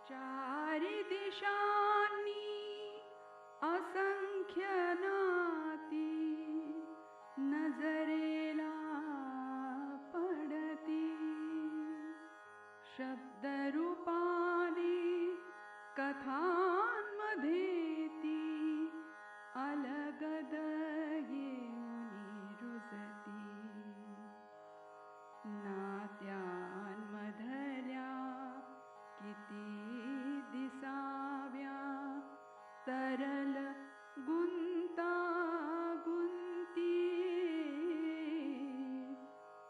चारी दिशांनी असंख्य नाती नजरेला पडती. शब्दरूपाने कथांमध्ये ती अलगद येऊनी रुजती. नात्यांमधल्या किती दिसाव्या तरल गुंतागुंती.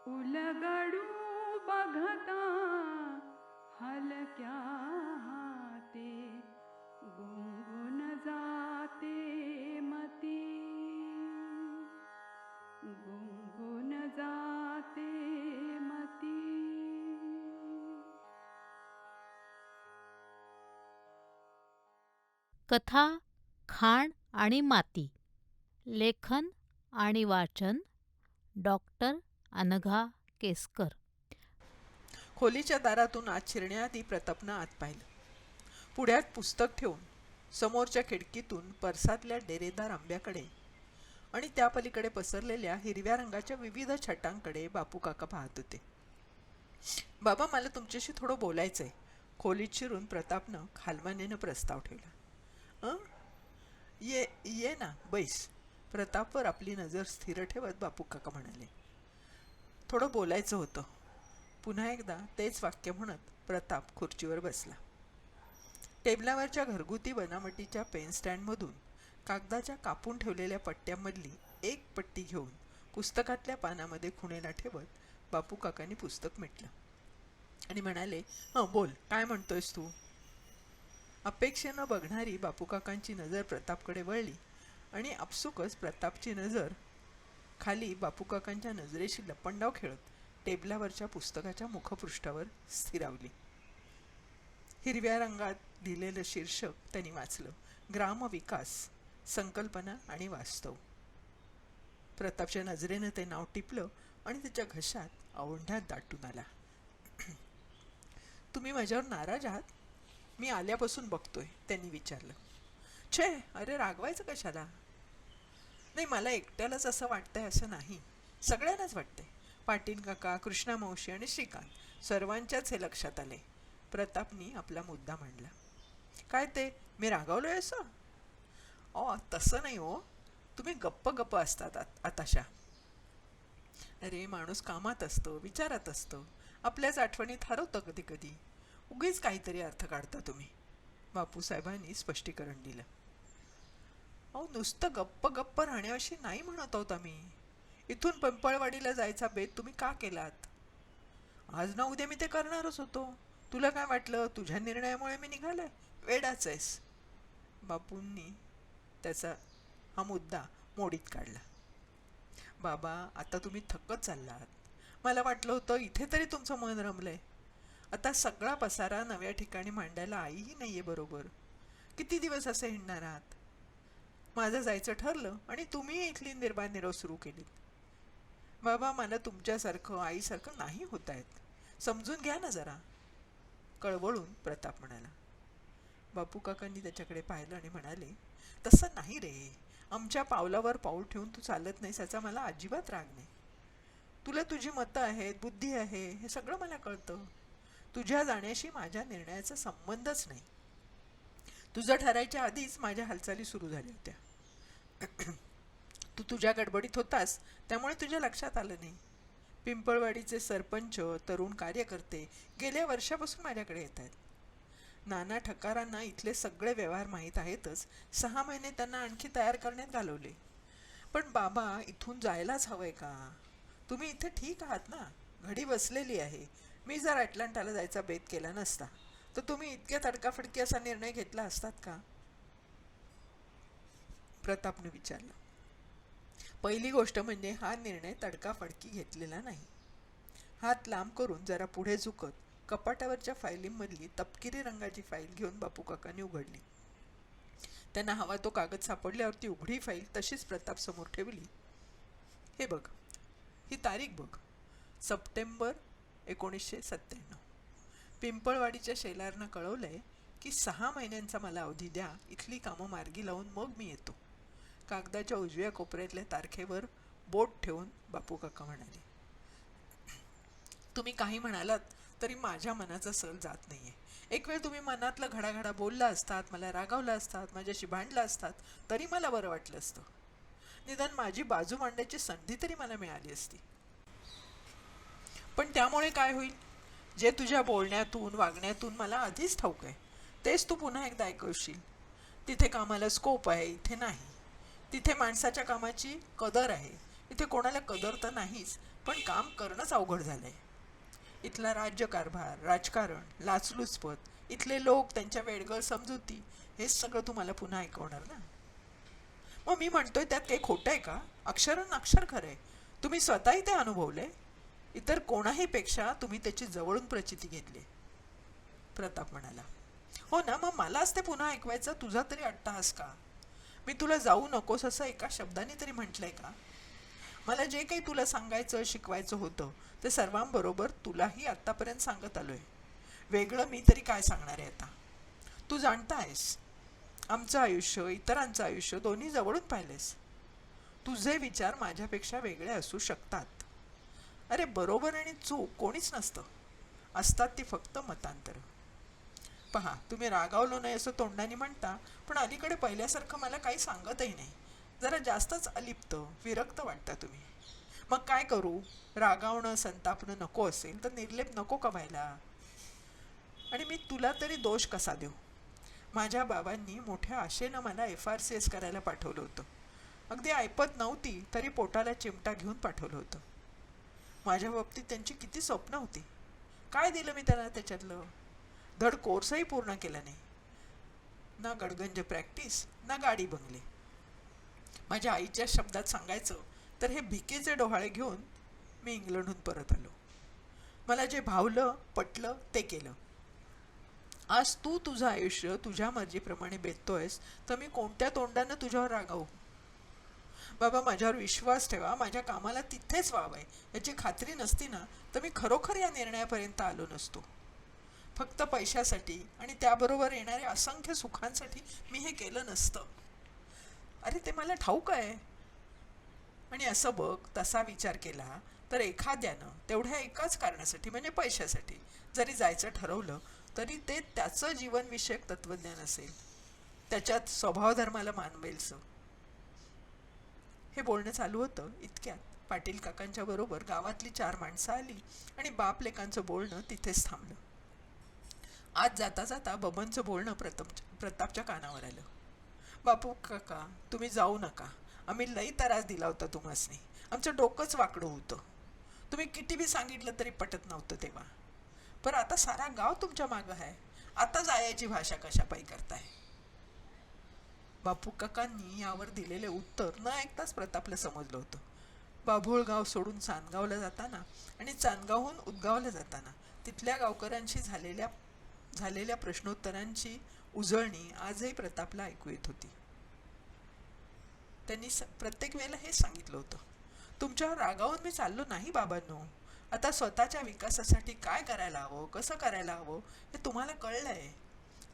उलगडू बघता हलक्या हाते गुंगुन जाते मती. गुंगुन जाते मती. कथा खाण आणि माती. लेखन आणि वाचन डॉक्टर अनघा केसकर. खोलीच्या दारातून आत शिरण्याआधी प्रतापनं आत पाहिलं. पुढ्यात पुस्तक ठेवून समोरच्या खिडकीतून परसातल्या डेरेदार आंब्याकडे आणि त्या पलीकडे पसरलेल्या हिरव्या रंगाच्या विविध छटांकडे बापू काका पाहत होते. बाबा, मला तुमच्याशी थोडं बोलायचंय. खोलीत शिरून प्रतापनं खालमानेनं प्रस्ताव ठेवला. ये ये ना, बैस. प्रतापवर आपली नजर स्थिर ठेवत बापू काका म्हणाले. थोडं बोलायचं होतं. पुन्हा एकदा तेच वाक्य म्हणत प्रताप खुर्चीवर बसला. टेबलावरच्या घरगुती बनावटीच्या पेन स्टँडमधून कागदाच्या कापून ठेवलेल्या पट्ट्यांमधली एक पट्टी घेऊन पुस्तकातल्या पानामध्ये खुणेला ठेवत बापू काकांनी पुस्तक मिटलं आणि म्हणाले, बोल, काय म्हणतोयस तू? अपेक्षेनं बघणारी बापू काकांची नजर प्रतापकडे वळली आणि आपसुकच प्रतापची नजर खाली बापू काकांच्या नजरेशी लपंडाव खेळत टेबलावरच्या पुस्तकाच्या मुखपृष्ठावर स्थिरावली. हिरव्या रंगात लिहिलेलं शीर्षक त्यांनी वाचलं. ग्रामविकास, संकल्पना आणि वास्तव. प्रतापच्या नजरेनं ते नाव टिपलं आणि त्याच्या घशात औंढ्यात दाटून आला. तुम्ही माझ्यावर नाराज आहात? मी आल्यापासून बघतोय, त्यांनी विचारलं. छे, अरे रागवायचं कशाला? नाही, मला एकट्यालाच असं वाटतंय असं नाही, सगळ्यांनाच वाटतंय. पाटील काका, कृष्णा मावशी आणि श्रीकांत सर्वांच्याच हे लक्षात आले. प्रतापनी आपला मुद्दा मांडला. काय ते, मी रागावलोय असं? तसं नाही हो, तुम्ही गप्प गप्प असतात आताशा. अरे, माणूस कामात असतो, विचारात असतो, आपल्याच आठवणीत हरवतं कधी कधी. उगीच काहीतरी अर्थ काढता तुम्ही, बापूसाहेबांनी स्पष्टीकरण दिलं. नुसतं गप्प गप्प राहण्याविषयी नाही म्हणत आहोत आम्ही. इथून पिंपळवाडीला जायचा बेत तुम्ही का केलात? आज ना उद्या मी ते करणारच होतो. तुला काय वाटलं तुझ्या निर्णयामुळे मी निघालोय? वेडाच आहेस. बापूंनी त्याचा हा मुद्दा मोडीत काढला. बाबा, आता तुम्ही थकत चाललात. मला वाटलं होतं इथे तरी तुमचं मन रमलंय. आता सगळा पसारा नव्या ठिकाणी मांडायला आईही नाहीये बरोबर. किती दिवस असे हिंडणार आहात? माझं जायचं ठरलं आणि तुम्ही इथली निर्बाध सुरू केलीत. बाबा, मला तुमच्यासारखं आईसारखं नाही होत आहेत. समजून घ्या ना जरा, कळवळून प्रताप म्हणाला. बापू काकांनी त्याच्याकडे पाहिलं आणि म्हणाले, तसं नाही रे. आमच्या पावलावर पाऊल ठेवून तू चालत नाहीस याचा मला अजिबात राग नाही. तुला तुझी मतं आहेत, बुद्धी आहे, हे सगळं मला कळतं. तुझ्या जाण्याशी माझ्या निर्णयाचा संबंधच नाही. तुझं ठरायच्या आधीच माझ्या हालचाली सुरू झाल्या होत्या. तू तुझ्या गडबडीत होतास, त्यामुळे तुझ्या लक्षात आलं नाही. पिंपळवाडीचे सरपंच, तरुण कार्यकर्ते गेल्या वर्षापासून माझ्याकडे येत आहेत. नाना ठकारांना इथले सगळे व्यवहार माहीत आहेतच. 6 महिने त्यांना आणखी तयार करण्यात घालवले. पण बाबा, इथून जायलाच हवंय का? तुम्ही इथे ठीक आहात ना? घडी बसलेली आहे. मी जर अटलांटाला जायचा बेत केला नसता तर तुम्ही इतक्या तडकाफडकी असा निर्णय घेतला असतात का? प्रतापने विचारलं. पहिली गोष्ट म्हणजे हा निर्णय तडकाफडकी घेतलेला नाही. हात लांब करून जरा पुढे झुकत कपाटावरच्या फाईलीमधली तपकिरी रंगाची फाईल घेऊन बापू काकांनी उघडली. त्यांना हवा तो कागद सापडल्यावर ती उघडी फाईल तशीच प्रताप समोर ठेवली. हे बघ, ही तारीख बघ, सप्टेंबर 1997. पिंपळवाडीच्या शेलारनं कळवलंय की 6 महिन्यांचा मला अवधी द्या, इथली कामं मार्गी लावून मग मी येतो. कागदाच्या उजव्या कोपऱ्यातल्या तारखेवर बोट ठेवून बापू काका म्हणाले, तुम्ही काही म्हणालात तरी माझ्या मनाचा सल जात नाहीये. एक वेळ तुम्ही मनातलं घडाघडा बोलला असतात, मला रागावला असतात, माझ्याशी भांडला असतात, तरी मला बरं वाटलं असतं. निदान माझी बाजू मांडायची संधी तरी मला मिळाली असती. पण त्यामुळे काय होईल? जे तुझ्या बोलण्यातून वागण्यातून मला आधीच ठाऊक आहे तेच तू पुन्हा एकदा ऐकवशील. तिथे कामाला स्कोप आहे, इथे नाही. तिथे माणसाच्या कामाची कदर आहे, इथे कोणाला कदर तर नाहीच, पण काम करणंच अवघड झालंय. इथला राज्यकारभार, राजकारण, लाचलुचपत, इथले लोक, त्यांच्या वेडगळ समजुती, हेच सगळं तुम्हाला पुन्हा ऐकवणार ना. मग मी म्हणतोय त्यात काही खोटं आहे का? अक्षरन अक्षर खरंय. तुम्ही स्वतःही ते अनुभवले. इतर कोणाही पेक्षा तुम्ही त्याची जवळून प्रचिती घेतली. प्रताप म्हणाला, हो ना, मग मलाच ते पुन्हा ऐकवायचं तुझा तरी अट्टहास का? मी तुला जाऊ नकोस असं एका शब्दाने तरी म्हटलंय का? मला जे काही तुला सांगायचं शिकवायचं होतं ते सर्वांबरोबर तुलाही आत्तापर्यंत सांगत आलोय. वेगळं मी तरी काय सांगणार आहे आता? तू जाणतायस, आमचं आयुष्य इतरांचं आयुष्य दोन्ही जवळून पाहिलेस. तुझे विचार माझ्यापेक्षा वेगळे असू शकतात. अरे बरोबर आणि चूक कोणीच नसतं, असतात ती फक्त मतांतर. पहा, तुम्ही रागावलो नाही असं तोंडाने म्हणता, पण अलीकडे पहिल्यासारखं मला काही सांगतही नाही. जरा जास्तच अलिप्त विरक्त वाटता तुम्ही. मग काय करू? रागावणं संतापणं नको असेल तर निर्लेप नको का व्हायला? आणि मी तुला तरी दोष कसा देऊ? माझ्या बाबांनी मोठ्या आशेनं मला FRCS करायला पाठवलं होतं. अगदी ऐपत नव्हती तरी पोटाला चिमटा घेऊन पाठवलं होतं. माझ्या बाबतीत त्यांची किती स्वप्न होती. काय दिलं मी त्यांना त्याच्यातलं? धड कोर्सही पूर्ण केला नाही. ना गडगंज प्रॅक्टिस, ना गाडी बंगले. माझ्या आईच्या शब्दात सांगायचं तर हे भिकेचे डोहाळे घेऊन मी इंग्लंडहून परत आलो. मला जे भावलं पटलं ते केलं. आज तू तुझं आयुष्य तुझ्या मर्जीप्रमाणे बेततोयस तर मी कोणत्या तोंडानं तुझ्यावर रागावू? बाबा, माझ्यावर विश्वास ठेवा. माझ्या कामाला तिथेच वाव आहे याची खात्री नसती ना तर मी खरोखर या निर्णयापर्यंत आलो नसतो. फक्त पैशासाठी आणि त्याबरोबर येणाऱ्या असंख्य सुखांसाठी मी हे केलं नसतं. अरे ते मला ठाऊक आहे. आणि असं बघ, तसा विचार केला तर एखाद्यानं तेवढ्या एकाच कारणासाठी म्हणजे पैशासाठी जरी जायचं ठरवलं तरी ते त्याचं जीवनविषयक तत्त्वज्ञान असेल, त्याच्यात स्वभावधर्माला मानवेलचं. हे बोलणं चालू होतं इतक्यात पाटील काकांच्या बरोबर गावातली 4 माणसं आली आणि बाप लेकांचं बोलणं तिथेच थांबलं. आज जाता जाता बबनचं बोलणं प्रतापच्या कानावर आलं. बापू काका, तुम्ही जाऊ नका. आम्ही लई त्रास दिला होता तुम्हासनी. आमचं डोकंच वाकडं होतं. तुम्ही किती बी सांगितलं तरी पटत नव्हतं तेव्हा. पण आता सारा गाव तुमच्या मागं आहे. आता जायची भाषा कशापायी करताय? बापू काकांनी यावर दिलेले उत्तर न ऐकताच प्रतापला समजलं होतं. बाभोळगाव सोडून चांदगावला जाताना आणि चांदगावहून उदगावला जाताना तिथल्या गावकऱ्यांशी झालेल्या प्रश्नोत्तरांची उजळणी आजही प्रतापला ऐकू येत होती. त्यांनी प्रत्येक वेळेला हेच सांगितलं होतं, तुमच्यावर रागावून मी चाललो नाही बाबांनो. आता स्वतःच्या विकासासाठी काय करायला हवं, कसं करायला हवं हे तुम्हाला कळलंय.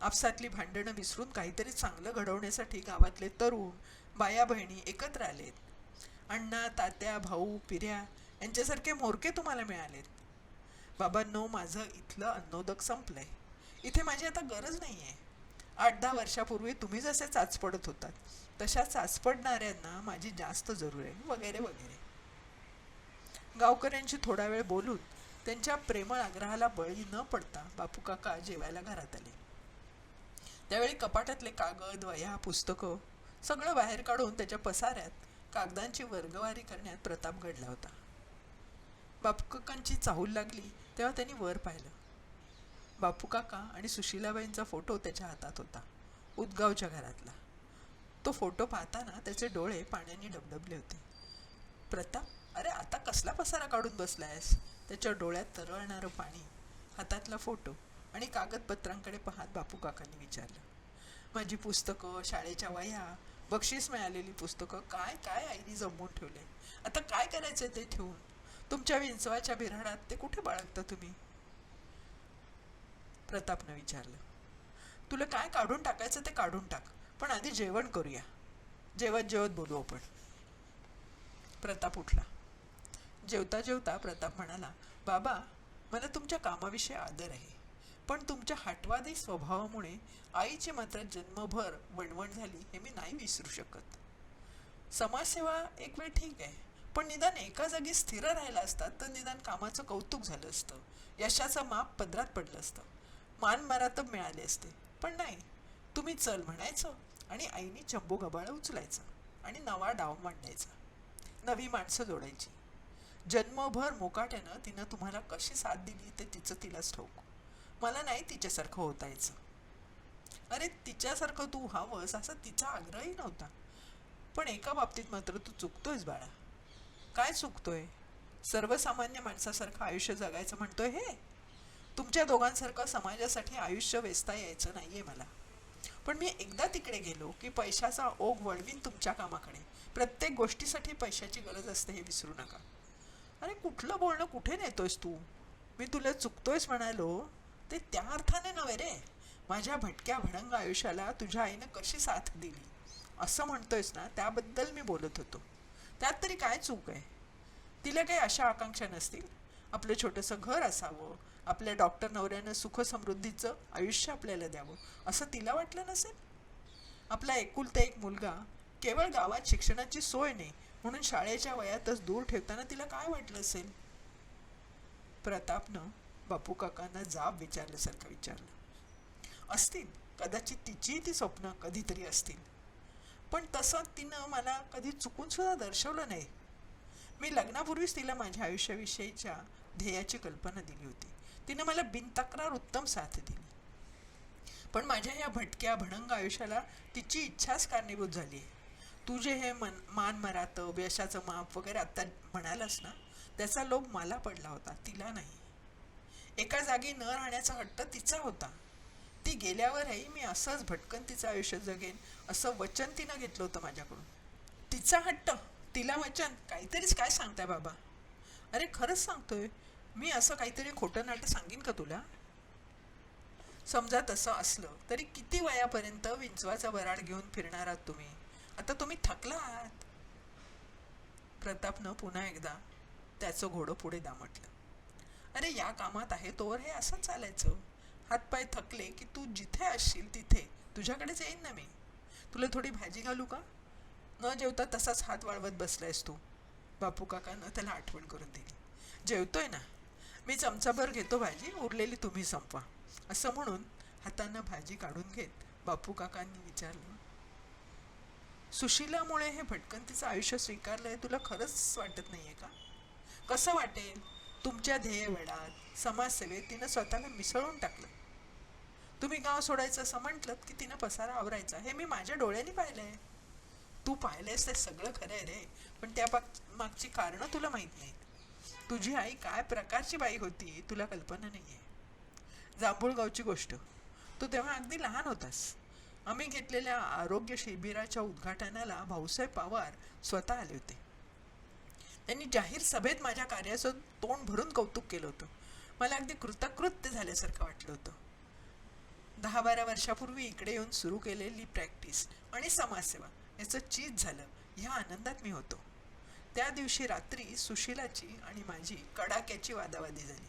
आपसातली भांडणं विसरून काहीतरी चांगलं घडवण्यासाठी गावातले तरुण बाया बहिणी एकत्र आलेत. अण्णा, तात्या, भाऊ, पिऱ्या यांच्यासारखे मोरके तुम्हाला मिळालेत. बाबांनो, माझं इथलं अन्नोदक संपलंय. इथे माझी आता गरज नाही आहे. 8-10 वर्षापूर्वी तुम्ही जसे चाचपडत होतात तशा चाचपडणाऱ्यांना माझी जास्त जरूर आहे, वगैरे वगैरे. गावकऱ्यांशी थोडा वेळ बोलून त्यांच्या प्रेमळ आग्रहाला बळी न पडता बापू काका जेवायला घरात आले. त्यावेळी कपाटातले कागद, वह्या, पुस्तकं सगळं बाहेर काढून त्याच्या पसाऱ्यात कागदांची वर्गवारी करण्यात प्रताप घडला होता. बापू काकांची चाहूल लागली तेव्हा त्यांनी वर पाहिलं. बापू काका आणि सुशीलाबाईंचा फोटो त्याच्या हातात होता, उदगावच्या घरातला. तो फोटो पाहताना त्याचे डोळे पाण्याने डबडबले होते. प्रताप, अरे आता कसला पसारा काढून बसलायस? त्याच्या डोळ्यात तरळणारं पाणी, हातातला फोटो आणि कागदपत्रांकडे पाहत बापू काकांनी विचारलं. माझी पुस्तकं, शाळेच्या वह्या, बक्षीस मिळालेली पुस्तकं काय काय आईने जमवून ठेवले. आता काय करायचंय ते ठेवून? तुमच्या विंचवाच्या बिऱ्हाडात ते कुठे बाळगता तुम्ही? प्रतापनं विचारलं. तुला काय काढून टाकायचं ते काढून टाक, पण आधी जेवण करूया. जेवत जेवत बोलू आपण. प्रताप उठला. जेवता जेवता प्रताप म्हणाला, बाबा, मला तुमच्या कामाविषयी आदर आहे, पण तुमच्या हटवादी स्वभावामुळे आईची मात्र जन्मभर वणवण झाली हे मी नाही विसरू शकत. समाजसेवा एक वेळ ठीक आहे, पण निदान एका जागी स्थिर राहिला असतात तर निदान कामाचं कौतुक झालं असतं, यशाचं माप पदरात पडलं असतं, मान मरातब मिळाले असते. पण नाही, तुम्ही चल म्हणायचं आणि आईनी चंबू गबाळं उचलायचं आणि नवा डाव मांडायचा, नवी माणसं जोडायची. जन्मभर मोकाट्यानं तिनं तुम्हाला कशी साथ दिली ते तिचं तिलाच ठाऊक. मला नाही तिच्यासारखं होता यायचं. अरे, तिच्यासारखं तू व्हावंस असा तिचा आग्रहही नव्हता. पण एका बाबतीत मात्र तू चुकतोयस बाळा. काय चुकतोय? सर्वसामान्य माणसासारखं आयुष्य जगायचं म्हणतोय हे? तुमच्या दोघांसारखं समाजासाठी आयुष्य वेचता यायचं नाहीये मला. पण मी एकदा तिकडे गेलो की पैशाचा ओघ वळवीन तुमच्या कामाकडे. प्रत्येक गोष्टीसाठी पैशाची गरज असते हे विसरू नका. अरे, कुठलं बोलणं कुठे नेतोयस तू? मी तुला चुकतोयस म्हणालो ते त्या अर्थाने नव्हे रे. माझ्या भटक्या भडंग आयुष्याला तुझ्या आईनं कशी साथ दिली असं म्हणतोयस ना, त्याबद्दल मी बोलत होतो. त्यात तरी काय चूक आहे? तिला काही अशा आकांक्षा नसतील? आपलं छोटंसं घर असावं, आपल्या डॉक्टर नवऱ्यानं सुखसमृद्धीचं आयुष्य आपल्याला द्यावं असं तिला वाटलं नसेल? आपला एकुलता एक मुलगा केवळ गावात शिक्षणाची सोय नाही म्हणून शाळेच्या वयातच दूर ठेवताना तिला काय वाटलं असेल? प्रतापनं बापू काकांना जाब विचारल्यासारखं विचारलं. असतील, कदाचित तिची ती स्वप्न कधीतरी असतील, पण तसं तिनं मला कधी चुकून सुद्धा दर्शवलं नाही. मी लग्नापूर्वीच तिला माझ्या आयुष्याविषयीच्या ध्येयाची कल्पना दिली होती. तिनं मला बिनतक्रार उत्तम साथ दिली. पण माझ्या या भटक्या भडंग आयुष्याला तिची इच्छाच कारणीभूत झाली आहे. तू जे हे मान मरातब, यशाचं माप वगैरे आत्ता म्हणालास ना, त्याचा लोभ मला पडला होता, तिला नाही. एका जागी न राहण्याचा हट्ट तिचा होता. ती गेल्यावरही मी असंच भटकन तिचं आयुष्य जगेन असं वचन तिनं घेतलं होतं माझ्याकडून. तिचा हट्ट, तिला वचन, काहीतरीच काय सांगताय बाबा? अरे, खरंच सांगतोय मी. असं काहीतरी खोटं नाटं सांगीन का तुला? समजा तसं असलं तरी किती वयापर्यंत विंचवाचा वराड घेऊन फिरणार आहात तुम्ही? आता तुम्ही थकला आहात. प्रतापनं पुन्हा एकदा त्याचं घोडं पुढे दामटलं. अरे, या कामात आहे तोवर हे असं चालायचं. हातपाय थकले की तू जिथे असशील तिथे तुझ्याकडेच येईन ना मी. तुला थोडी भाजी घालू का? न जेवता तसाच हात वाळवत बसलायस तू. बापू काकानं त्याला आठवण करून दिली. जेवतोय ना, मी चमचाभर घेतो भाजी, उरलेली तुम्ही संपवा असं म्हणून हातानं भाजी काढून घेत बापू काकांनी विचारलं, सुशीलामुळे हे भटकन तिचं आयुष्य स्वीकारलंय तुला खरंच वाटत नाहीये का? कसं वाटेल? तुमच्या ध्येय वेळात समाजसेवेत तिनं स्वतःला मिसळून टाकलं. तुम्ही गाव सोडायचं असं म्हटलं की तिनं पसारा आवरायचा, हे मी माझ्या डोळ्यांनी पाहिलंय. तू पाहिलंयस ते सगळं खरं आहे रे, पण त्या मागची कारणं तुला माहीत नाहीत. तुझी आई काय प्रकारची बाई होती तुला कल्पना नाहीये. जांभूळगावची गोष्ट, तू तेव्हा अगदी लहान होतास. आम्ही घेतलेल्या आरोग्य शिबिराच्या उद्घाटनाला भाऊसाहेब पवार स्वतः आले होते. त्यांनी जाहीर सभेत माझ्या कार्याचं तोंड भरून कौतुक केलं होतं. मला अगदी कृतकृत्य झाल्यासारखं वाटलं होतं. 10-12 वर्षापूर्वी इकडे येऊन सुरू केलेली प्रॅक्टिस आणि समाजसेवा याचं चीज झालं ह्या आनंदात मी होतो. त्या दिवशी रात्री सुशीलाची आणि माझी कडाक्याची वादावादी झाली.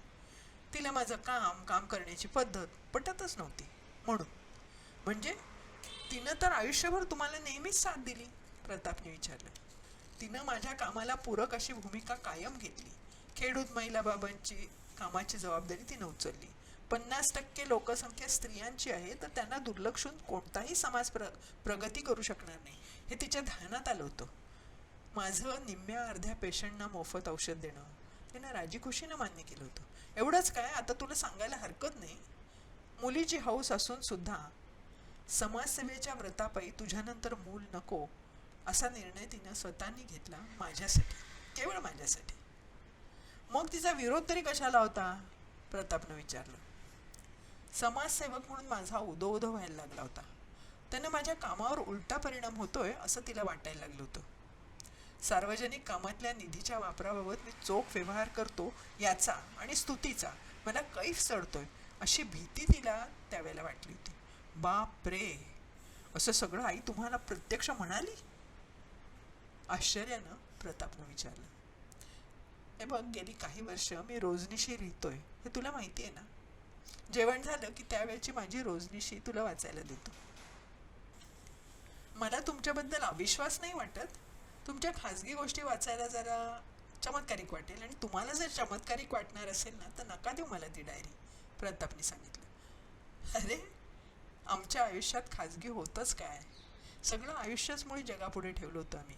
तिला माझं काम करण्याची पद्धत पटतच नव्हती म्हणून. म्हणजे तिनं तर आयुष्यभर तुम्हाला नेहमीच साथ दिली? प्रतापने विचारलं. तिनं माझ्या कामाला पूरक अशी भूमिका कायम घेतली. खेडूत महिला बाबांची कामाची जबाबदारी तिनं उचलली. 50% लोकसंख्या स्त्रियांची आहे, तर त्यांना दुर्लक्षून कोणताही समाज प्रगती करू शकणार नाही हे तिच्या ध्यानात आलं होतं. माझं निम्म्या अर्ध्या पेशंटना मोफत औषध देणं तिनं राजीखुशीनं मान्य केलं होतं. एवढंच काय, आता तुला सांगायला हरकत नाही, मुलीची हौस असून सुद्धा समाजसेवेच्या व्रतापायी तुझ्यानंतर मूल नको असा निर्णय तिनं स्वतःनी घेतला माझ्यासाठी, केवळ माझ्यासाठी. मग तिचा विरोध तरी कशाला होता? प्रतापनं विचारलं. समाजसेवक म्हणून माझा उदो व्हायला लागला होता. त्यानं माझ्या कामावर उलटा परिणाम होतोय असं तिला वाटायला लागलं होतं. सार्वजनिक कामातल्या निधीच्या वापराबाबत मी चोख व्यवहार करतो याचा आणि स्तुतीचा मला कैफ चढतोय अशी भीती तिला त्यावेळेला वाटली होती. बाप रे, असं सगळं आई तुम्हाला प्रत्यक्ष म्हणाली? आश्चर्यानं प्रतापनं विचारलं. हे बघ, गेली काही वर्ष मी रोजनिशी लिहितोय, हे तुला माहिती आहे ना. जेवण झालं की त्यावेळची माझी रोजनिशी तुला वाचायला देतो. मला तुमच्याबद्दल अविश्वास नाही वाटत. तुमच्या खाजगी गोष्टी वाचायला जरा चमत्कारिक वाटेल, आणि तुम्हाला जर चमत्कारिक वाटणार असेल ना तर नका देऊ मला ती डायरी, प्रतापने सांगितलं. अरे, आमच्या आयुष्यात खाजगी होतंच काय? सगळं आयुष्यच मुळे जगापुढे ठेवलं होतं आम्ही.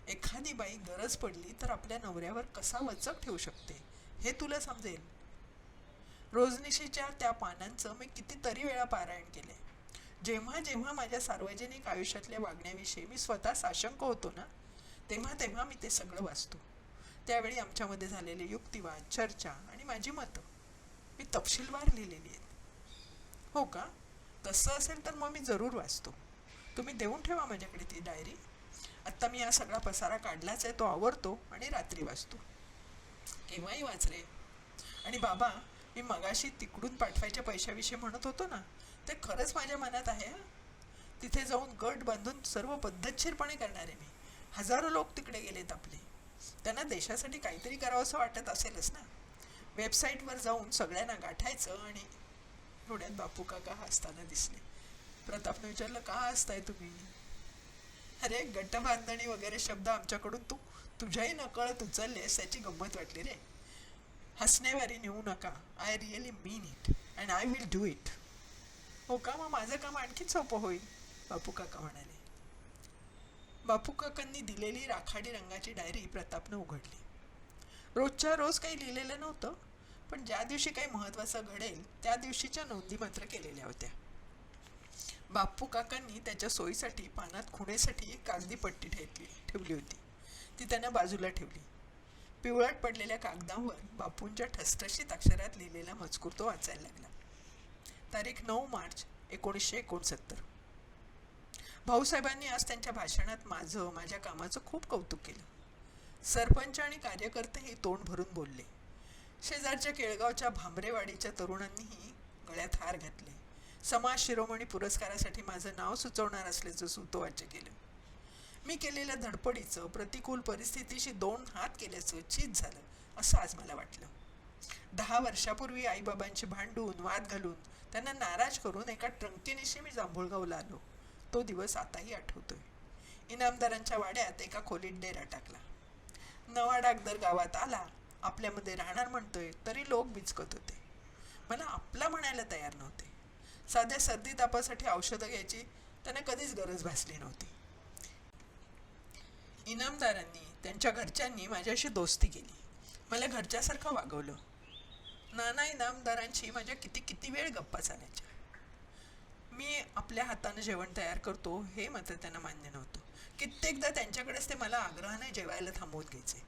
एखादी बाई गरज पडली तर आपल्या नवऱ्यावर कसा वचक ठेवू शकते हे तुला समजेल. रोजनिशीच्या त्या पानांचं मी कितीतरी वेळा पारायण केले. जेव्हा जेव्हा माझ्या सार्वजनिक आयुष्यातल्या वागण्याविषयी मी स्वतः साशंक होतो ना, तेव्हा तेव्हा मी ते सगळं वाचतो. त्यावेळी आमच्यामध्ये झालेले युक्तिवाद, चर्चा आणि माझी मतं मी तपशीलवार लिहिलेली आहेत. हो का? तसं असेल तर मग मी जरूर वाचतो. तुम्ही देऊन ठेवा माझ्याकडे ती डायरी. आत्ता मी हा सगळा पसारा काढलाच आहे, तो आवरतो आणि रात्री वाचतो. केव्हाही वाच रे. आणि बाबा, मी मगाशी तिकडून पाठवायच्या पैशाविषयी म्हणत होतो ना, ते खरंच माझ्या मनात आहे. तिथे जाऊन गट बांधून सर्व पद्धतशीरपणे करणारे मी. हजारो लोक तिकडे गेलेत आपले. त्यांना देशासाठी काहीतरी करावं असं वाटत असेलच ना. वेबसाईटवर जाऊन सगळ्यांना गाठायचं. आणि थोड्यात बापू काका हसताना दिसले. प्रतापने विचारलं, का हसताय तुम्ही? अरे, गट बांधणी वगैरे शब्द आमच्याकडून तू तुझ्याही नकळत उचललेस याची गंमत वाटली रे. हसण्यावारी नेऊ नका. I really mean it and I will do it. हो का? मग माझं काम आणखीन सोपं होईल, बापू काका म्हणाले. बापू काकांनी दिलेली राखाडी रंगाची डायरी प्रतापनं उघडली. रोजच्या रोज काही लिहिलेलं नव्हतं, पण ज्या दिवशी काही महत्त्वाचं घडेल त्या दिवशीच्या नोंदी मात्र केलेल्या होत्या. बापू काकांनी त्याच्या सोयीसाठी पानात खुणेसाठी एक कागदी पट्टी ठेवली होती. ती त्यानं बाजूला ठेवली. पिवळट पडलेल्या कागदावर बापूंच्या ठसठशीत अक्षरात लिहिलेला मजकूर तो वाचायला लागला. तारीख 9 मार्च 1969. भाऊसाहेबांनी आज त्यांच्या भाषणात माझ्या कामाचं खूप कौतुक केलं. सरपंच आणि कार्यकर्तेही तोंड भरून बोलले. शेजारच्या केळगावच्या भांबरेवाडीच्या तरुणांनीही गळ्यात हार घातले. समाज शिरोमणी पुरस्कारासाठी माझं नाव सुचवणार असल्याचं सूतोवाच्य केलं. मी केलेल्या धडपडीचं, प्रतिकूल परिस्थितीशी 2 हात केल्याचं चीज झालं असं आज मला वाटलं. 10 वर्षापूर्वी आईबाबांची भांडून, वाद घालून, त्यांना नाराज करून एका ट्रंकीनिशी मी जांभूळगावला आलो. तो दिवस आताही आठवतोय. इनामदारांच्या वाड्यात एका खोलीत डेरा टाकला. नवा डागदर गावात आला. आपल्यामध्ये राहणार म्हणतोय तरी लोक बिचकत होते. मला आपला म्हणायला तयार नव्हते. साध्या सर्दी तापासाठी औषधं घ्यायची त्यांना कधीच गरज भासली नव्हती. इनामदारांनी, त्यांच्या घरच्यांनी माझ्याशी दोस्ती केली. मला घरच्यासारखं वागवलं. नाना इनामदारांची माझ्या किती वेळ गप्पा चालायच्या. मी आपल्या हातानं जेवण तयार करतो हे मात्र त्यांना मान्य नव्हतं. कित्येकदा त्यांच्याकडेच ते मला आग्रहाने जेवायला थांबवत घ्यायचे.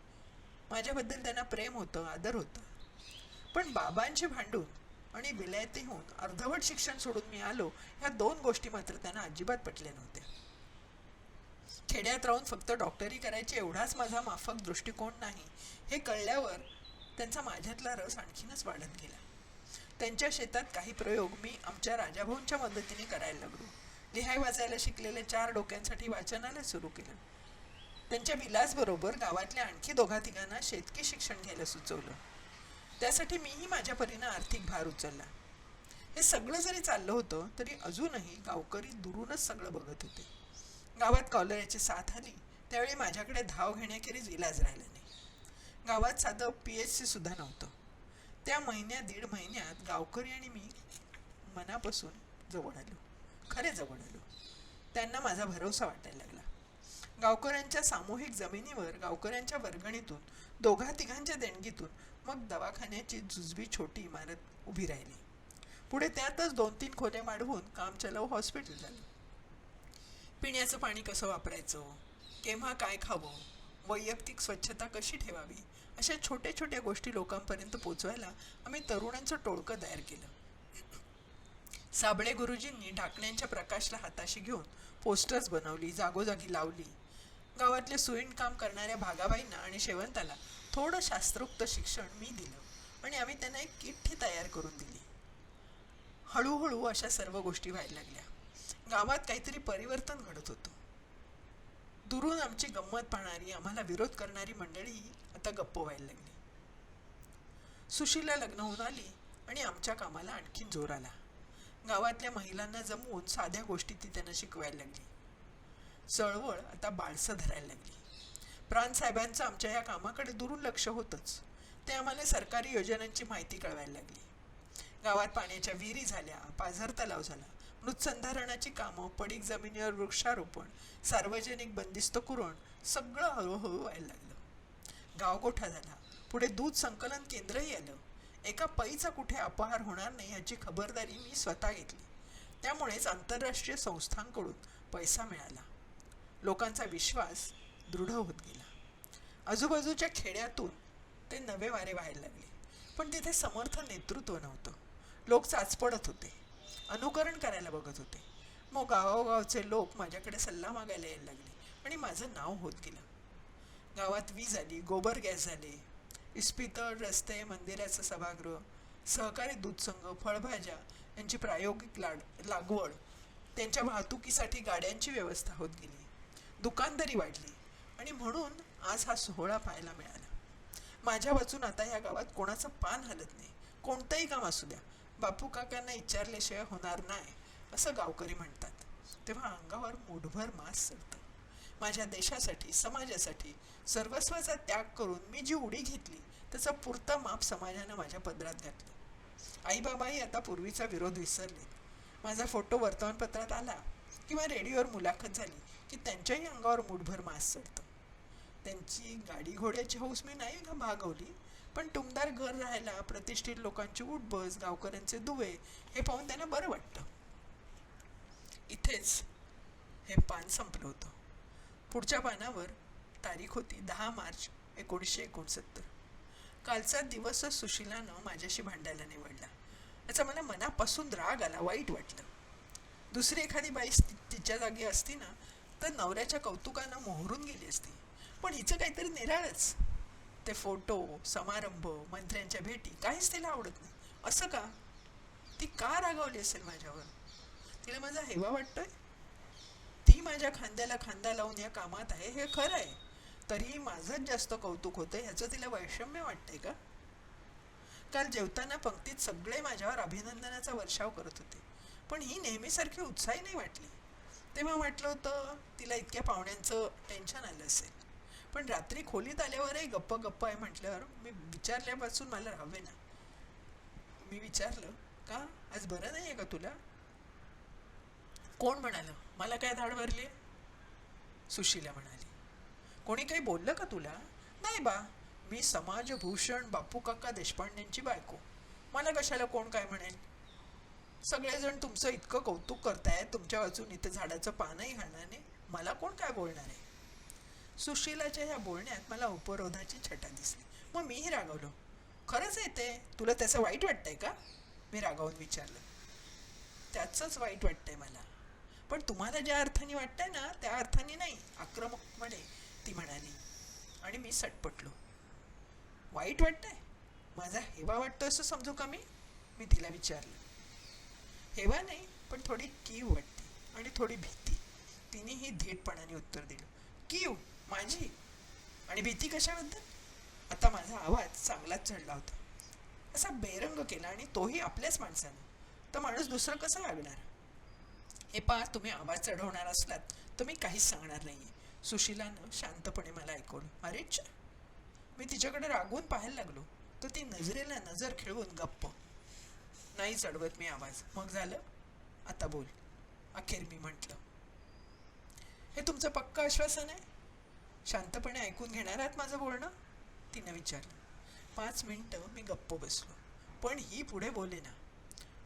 माझ्याबद्दल त्यांना प्रेम होतं, आदर होतं. पण बाबांची भांडून आणि विलायतीहून अर्धवट शिक्षण सोडून मी आलो, ह्या 2 गोष्टी मात्र त्यांना अजिबात पटल्या नव्हत्या. खेड्यात राहून फक्त डॉक्टरी करायची एवढाच माझा माफक दृष्टिकोन नाही हे कळल्यावर त्यांचा माझ्यातला रस आणखीनच वाढत गेला. त्यांच्या शेतात काही प्रयोग मी आमच्या राजाभाऊंच्या मदतीने करायला लागलो. लिहाय वाचायला शिकलेल्या 4 डोक्यांसाठी वाचनालय सुरू केलं. त्यांच्या विलासबरोबर गावातल्या आणखी 2-3 शेतकी शिक्षण घ्यायला सुचवलं. त्यासाठी मीही माझ्या परीनं आर्थिक भार उचलला. हे सगळं जरी चाललं होतं तरी अजूनही गावकरी दुरूनच सगळं बघत होते. गावात कॉलऱ्याची साथ आली त्यावेळी माझ्याकडे धाव घेण्याखेरीज इलाज राहिला नाही. गावात साधं PHC सुद्धा नव्हतं. त्या 1-1.5 महिन्यात गावकरी आणि मी मनापासून जवळ आलो, खरे जवळ आलो. त्यांना माझा भरोसा वाटायला लागला. गावकऱ्यांच्या सामूहिक जमिनीवर गावकऱ्यांच्या वर्गणीतून 2-3 देणगीतून मग दवाखान्याची जुजबी छोटी इमारत उभी राहिली. पुढे त्यातच 2-3 खोल्या मांडवून काम चलाऊ हॉस्पिटल झालं. पिण्याचं पाणी कसं वापरायचं, केव्हा काय खावं, वैयक्तिक स्वच्छता कशी ठेवावी, अशा छोट्या छोट्या गोष्टी लोकांपर्यंत पोचवायला आम्ही तरुणांचं टोळकं तयार केलं. साबळे गुरुजींनी ढाकण्यांच्या प्रकाशला हाताशी घेऊन पोस्टर्स बनवली, जागोजागी लावली. गावातले सुईण काम करणाऱ्या भागाबाईंना आणि शेवंताला थोडं शास्त्रोक्त शिक्षण मी दिलं आणि आम्ही त्यांना एक किट्ठी तयार करून दिली. हळूहळू अशा सर्व गोष्टी व्हायला लागल्या. गावात काहीतरी परिवर्तन घडत होतं. दुरून आमची गंमत पाहणारी, आम्हाला विरोध करणारी मंडळी आता गप्प व्हायला लागली. सुशीला लग्न होऊन आली आणि आमच्या कामाला आणखीन जोर आला. गावातल्या महिलांना जमवून साध्या गोष्टी ती त्यांना शिकवायला लागली. चळवळ आता बाळसं धरायला लागली. प्राणसाहेबांचं आमच्या या कामाकडे दुरून लक्ष होतंच. ते आम्हाला सरकारी योजनांची माहिती कळवायला लागली. गावात पाण्याच्या विहिरी झाल्या, पाझर तलाव झाला, मृतसंधारणाची कामं, पडीक जमिनीवर वृक्षारोपण, सार्वजनिक बंदिस्त कुरण, सगळं हळूहळू व्हायला लागलं. गावगोठा झाला. पुढे दूध संकलन केंद्रही आलं. एका पैचा कुठे अपहार होणार नाही याची खबरदारी मी स्वतः घेतली. त्यामुळेच आंतरराष्ट्रीय संस्थांकडून पैसा मिळाला. लोकांचा विश्वास दृढ होत गेला. आजूबाजूच्या खेड्यातून ते नवे वारे व्हायला लागले. पण तिथे समर्थ नेतृत्व नव्हतं. लोक चाचपडत होते, अनुकरण करायला बघत होते. मग गावोगावचे लोक माझ्याकडे सल्ला मागायला यायला लागले आणि माझं नाव होत गेलं. गावात वीज आली, गोबर गॅस झाले, इस्पितळ, रस्ते, मंदिराचं सभागृह, सहकारी दूध संघ, फळभाज्या यांची प्रायोगिक लागवड, त्यांच्या वाहतुकीसाठी गाड्यांची व्यवस्था होत गेली. दुकानदारी वाढली आणि म्हणून आज हा सोहळा पाहायला मिळाला. माझ्या वाचून आता या गावात कोणाचं पान हलत नाही. कोणतंही काम असू द्या, बापू काकांना विचारल्याशिवाय होणार नाही असं गावकरी म्हणतात. तेव्हा अंगावर मूठभर मास चढतं. माझ्या देशासाठी, समाजासाठी सर्वस्वाचा त्याग करून मी जी उडी घेतली त्याचं पुरतं माप समाजानं माझ्या पदरात घातलं. आईबाबाही आता पूर्वीचा विरोध विसरले. माझा फोटो वर्तमानपत्रात आला किंवा रेडिओवर मुलाखत झाली की त्यांच्याही अंगावर मूठभर मास चढतं. त्यांची गाडी घोड्याची हौस मी नाही भागवली, पण टुमदार घर राहायला, प्रतिष्ठित लोकांची उठबस, गावकऱ्यांचे दुवे हे पाहून त्यांना बरं वाटतं. इथेच हे पान संपलं होतं. पुढच्या पानावर तारीख होती 10 मार्च 1969. कालचा दिवसच सुशीलानं माझ्याशी भांडायला निवडला. याचा मला मनापासून राग आला, वाईट वाटलं. दुसरी एखादी बाई तिच्या जागी असती ना तर नवऱ्याच्या कौतुकानं मोहरून गेली असती. पण हिचं काहीतरी निराळच. ते फोटो, समारंभ, मंत्र्यांच्या भेटी काहीच तिला आवडत नाही. असं का? ती का रागावली असेल माझ्यावर? तिला माझा हेवा वाटतोय? ती माझ्या खांद्याला खांदा लावून या कामात आहे हे खरं आहे, तरीही माझंच जास्त कौतुक होतं ह्याचं तिला वैषम्य वाटतंय का? काल जेवताना पंक्तीत सगळे माझ्यावर अभिनंदनाचा वर्षाव करत होते, पण ही नेहमीसारखी उत्साही नाही वाटली. तेव्हा वाटलं होतं तिला इतक्या पाहुण्यांचं टेन्शन आलं असेल. पण रात्री खोलीत आल्यावरही गप्प गप्प आहे म्हटल्यावर मी विचारल्यापासून मला राहावे ना. मी विचारलं, का आज बरं नाही आहे का तुला? कोण म्हणालं? मला काय धाड भरली? सुशीला म्हणाली. कोणी काही बोललं का तुला? नाही बा, मी समाजभूषण बापू काका देशपांडेंची बायको. मला कशाला कोण काय म्हणेल? सगळेजण तुमचं इतकं कौतुक करतायत, तुमच्या वाचून इथे झाडाचं पानही घालणार नाही, मला कोण काय बोलणार आहे? सुशीलाच्या ह्या बोलण्यात मला उपरोधाची छटा दिसली. मग मीही रागावलो. खरंच आहे ते, तुला त्याचं वाईट वाटतंय का? मी रागावून विचारलं. त्याचंच वाईट वाटतंय मला, पण तुम्हाला ज्या अर्थाने वाटतंय ना त्या अर्थाने नाही, आक्रमकपणे ती म्हणाली. आणि मी सटपटलो. वाईट वाटतंय? माझा हेवा वाटतोय असं समजू का मी तिला विचारलं. हेवा नाही, पण थोडी कीव वाटते आणि थोडी भीती. तिनेही धीटपणाने उत्तर दिलं. कीव माझी? आणि भीती कशाबद्दल? आता माझा आवाज चांगलाच चढला होता. असा बेरंग केला, आणि तोही आपल्याच माणसानं. तर माणूस दुसरं कसं वागणार? हे पहा, तुम्ही आवाज चढवणार असलात तर मी काहीच सांगणार नाहीये. सुशीलानं शांतपणे मला ऐकवलं. अरेच! मी तिच्याकडे रागवून पाहायला लागलो तर ती नजरेला नजर खेळवून गप्प. नाही चढवत मी आवाज. मग झालं? आता बोल, अखेर मी म्हटलं. हे तुमचं पक्का आश्वासन आहे? शांतपणे ऐकून घेणार आहात माझं बोलणं? तिनं विचारलं. 5 मिनिटं मी गप्प बसलो, पण ही पुढे बोले ना.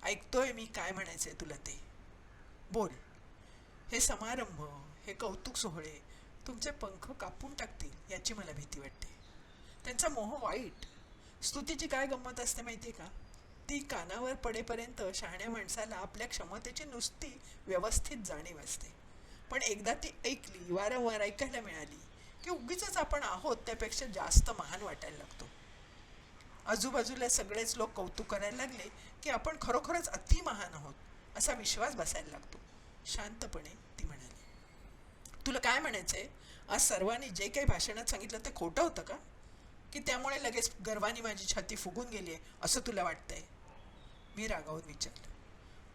ऐकतोय मी काय म्हणायचंय तुला ते. बोल. हे समारंभ, हे कौतुक सोहळे तुमचे पंख कापून टाकतील याची मला भीती वाटते. त्यांचा मोह वाईट. स्तुतीची काय गंमत असते माहिती आहे का? ती कानावर पडेपर्यंत शहाण्या माणसाला आपल्या क्षमतेची नुसती व्यवस्थित जाणीव असते, पण एकदा ती ऐकली, वारंवार ऐकायला मिळाली की उगीच आपण आहोत त्यापेक्षा जास्त महान वाटायला लागतो. आजूबाजूला सगळेच लोक कौतुक करायला लागले की आपण खरोखरच अति महान आहोत असा विश्वास बसायला लागतो. शांतपणे ती म्हणाली, तुला काय म्हणायचंय? आज सर्वांनी जे काही भाषणात सांगितलं ते खोटं होतं का? की त्यामुळे लगेच गर्वाने माझी छाती फुगून गेली आहे असं तुला वाटतंय? मी रागावून विचारलं.